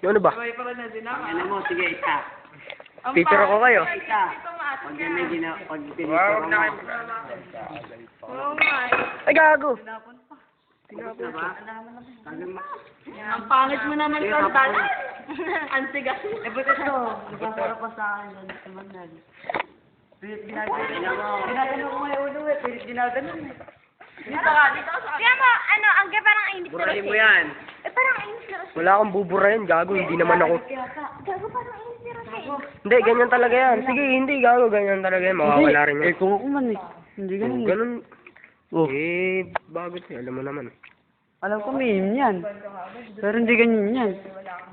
Yung ano ba? Sabay pa rin na din ako. Ano mo, sige, isa. Picture ako kayo. Isa. Pag yan may pag pinicture mo. Oo nga eh. Ay, gago! Tapos na ba? Sabi mo. Ang pangit mo naman sandal. Ang tigas. Eh, ba't ito? Nagkakara pa sa akin. Ano naman yan? Pilit ginagano. Ginagano ko may ulo eh. Pilit ginagano eh. Dito ka, dito ka sa Kaya mo, ano, ang parang inis na Burahin mo yan. Eh, parang inis na Wala akong buburahin, gago. Hindi naman ako. Gago, parang inis na Hindi, ganyan talaga yan. Sige, hindi, gago. Ganyan talaga yan. Mawawala rin yan. kung ako man eh. Hindi Oh, ganun. Eh, bago siya. Alam mo naman. Alam ko minum yan. Pero hindi ganyan yan.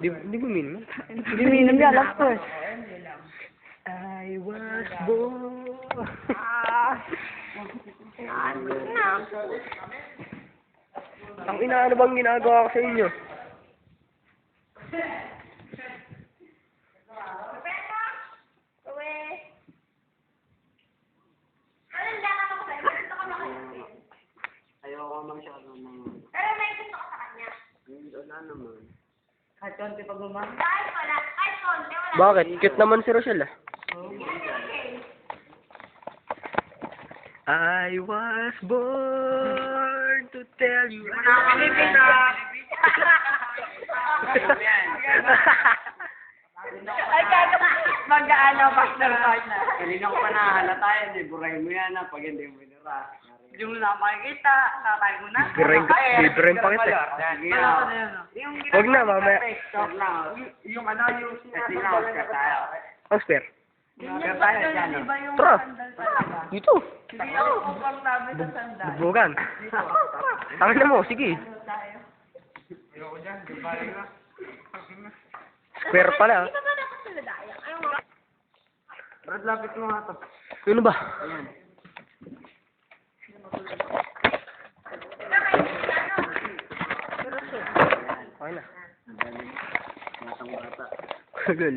Di ba minum? Hindi minum yan, alam ko eh. I was born. Ang ina, ano bang ginagawa ko sa inyo? Ayoko masyado ng... Pero may gusto ko sa kanya. Wala naman. kahit konti pag lumang. Kahit wala, kahit konti, wala. Bakit? Cute naman si Rochelle ah. I was born to tell you. Nakakilipin na. Ay, kaya mag-ano, pastor card na. Kanina ko pa nahalata yan eh. Burahin mo yan ah. Pag hindi mo nira. Yung na makikita, nakakay mo na. Bibirahin pa kita. Sige Ano ah. na yun? Yung Wag na, mamaya. Stop lang. Yung ano, yung kasi na, Oscar tayo. Oscar. Oscar tayo dyan. Di ba yung Tara. sandal talaga? Dito. Hindi ako upang namin sa sandal. Bubugan. Tangin na mo, sige. Square pala. Di ba ba nakasaladaya? Ayaw mo. Brad, lapit mo nga to. Ano ba? Ayan. Okay na. Batang bata. Kagal.